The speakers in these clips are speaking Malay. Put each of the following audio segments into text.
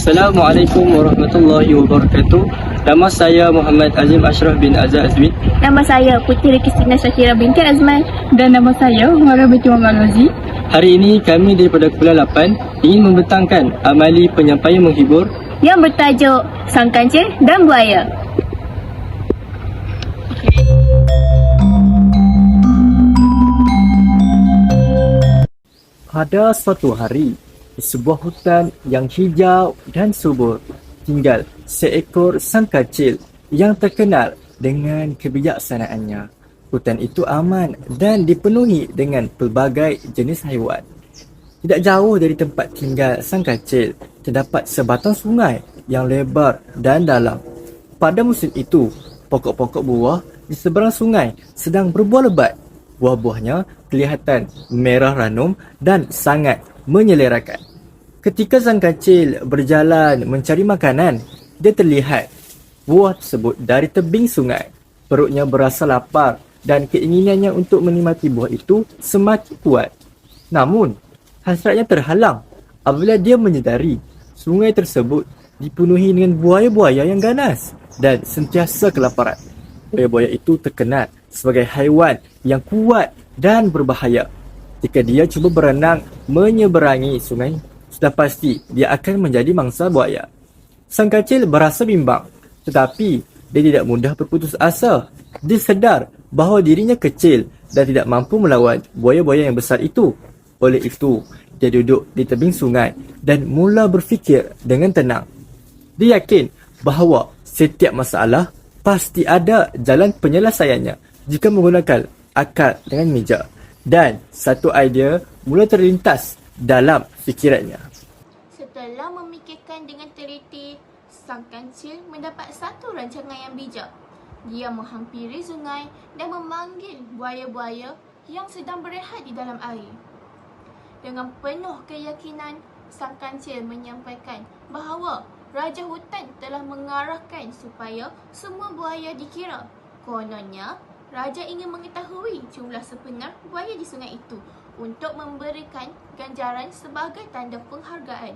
Assalamualaikum warahmatullahi wabarakatuh. Nama saya Muhammad Azim Ashraf bin Azhar Azmi. Nama saya Puteri Kristina Syakira binti Azman. Dan nama saya Huara binti Muhammad Rozi. Hari ini kami daripada Kuala 8 ingin membentangkan amali penyampaian menghibur yang bertajuk Sang Kancil dan Buaya. Pada suatu hari, di sebuah hutan yang hijau dan subur, tinggal seekor sang kancil yang terkenal dengan kebijaksanaannya. Hutan itu aman dan dipenuhi dengan pelbagai jenis haiwan. Tidak jauh dari tempat tinggal sang kancil, terdapat sebatang sungai yang lebar dan dalam. Pada musim itu, pokok-pokok buah di seberang sungai sedang berbuah lebat. Buah-buahnya kelihatan merah ranum dan sangat menyelerakan. Ketika sang kancil berjalan mencari makanan, dia terlihat buah tersebut dari tebing sungai. Perutnya berasa lapar dan keinginannya untuk menikmati buah itu semakin kuat. Namun, hasratnya terhalang apabila dia menyedari sungai tersebut dipenuhi dengan buaya-buaya yang ganas dan sentiasa kelaparan. Buaya-buaya itu terkenal sebagai haiwan yang kuat dan berbahaya. Jika dia cuba berenang menyeberangi sungai, sudah pasti dia akan menjadi mangsa buaya. Sang kancil berasa bimbang, tetapi dia tidak mudah berputus asa. Dia sedar bahawa dirinya kecil dan tidak mampu melawan buaya-buaya yang besar itu. Oleh itu, dia duduk di tebing sungai dan mula berfikir dengan tenang. Dia yakin bahawa setiap masalah pasti ada jalan penyelesaiannya jika menggunakan akal dengan bijak. Dan satu idea mula terlintas dalam fikirannya. Setelah memikirkan dengan teliti, sang kancil mendapat satu rancangan yang bijak. Dia menghampiri sungai dan memanggil buaya-buaya yang sedang berehat di dalam air. Dengan penuh keyakinan, sang kancil menyampaikan bahawa Raja Hutan telah mengarahkan supaya semua buaya dikira. Kononnya, Raja ingin mengetahui jumlah sebenar buaya di sungai itu untuk memberikan ganjaran sebagai tanda penghargaan.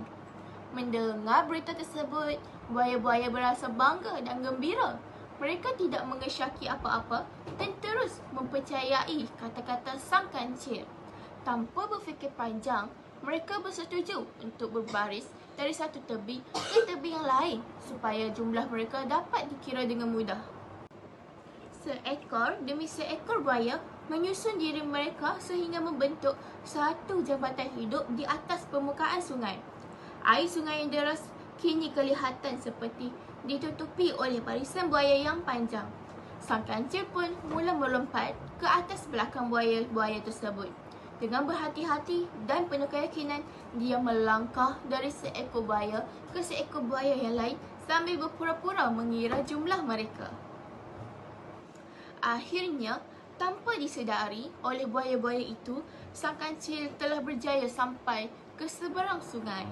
Mendengar berita tersebut, buaya-buaya berasa bangga dan gembira. Mereka tidak mengesyaki apa-apa dan terus mempercayai kata-kata sang kancil. Tanpa berfikir panjang, mereka bersetuju untuk berbaris dari satu tebing ke tebing yang lain supaya jumlah mereka dapat dikira dengan mudah. Seekor demi seekor buaya menyusun diri mereka sehingga membentuk satu jambatan hidup di atas permukaan sungai. Air sungai yang deras kini kelihatan seperti ditutupi oleh barisan buaya yang panjang. Sang kancil pun mula melompat ke atas belakang buaya-buaya tersebut. Dengan berhati-hati dan penuh keyakinan, dia melangkah dari seekor buaya ke seekor buaya yang lain sambil berpura-pura mengira jumlah mereka. Akhirnya, tanpa disedari oleh buaya-buaya itu, sang kancil telah berjaya sampai ke seberang sungai.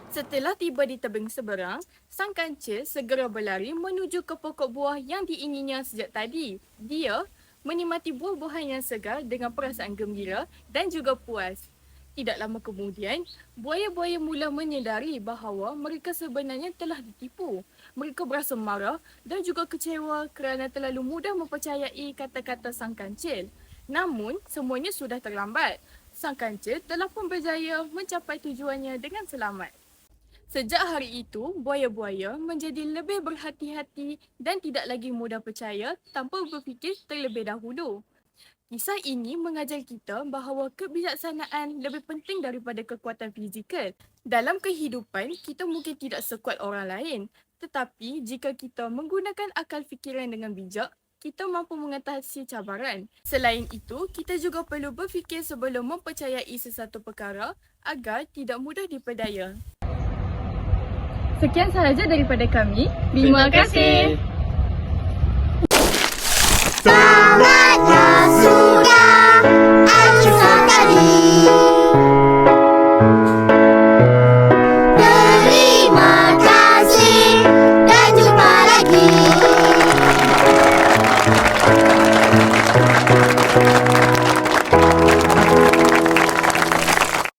Setelah tiba di tebing seberang, sang kancil segera berlari menuju ke pokok buah yang diinginnya sejak tadi. Dia menikmati buah-buahan yang segar dengan perasaan gembira dan juga puas. Tidak lama kemudian, buaya-buaya mula menyedari bahawa mereka sebenarnya telah ditipu. Mereka berasa marah dan juga kecewa kerana terlalu mudah mempercayai kata-kata sang kancil. Namun, semuanya sudah terlambat. Sang kancil telah pun berjaya mencapai tujuannya dengan selamat. Sejak hari itu, buaya-buaya menjadi lebih berhati-hati dan tidak lagi mudah percaya tanpa berfikir terlebih dahulu. Kisah ini mengajar kita bahawa kebijaksanaan lebih penting daripada kekuatan fizikal. Dalam kehidupan, kita mungkin tidak sekuat orang lain. Tetapi jika kita menggunakan akal fikiran dengan bijak, kita mampu mengatasi cabaran. Selain itu, kita juga perlu berfikir sebelum mempercayai sesuatu perkara agar tidak mudah diperdaya. Sekian sahaja daripada kami. Terima kasih. Selamat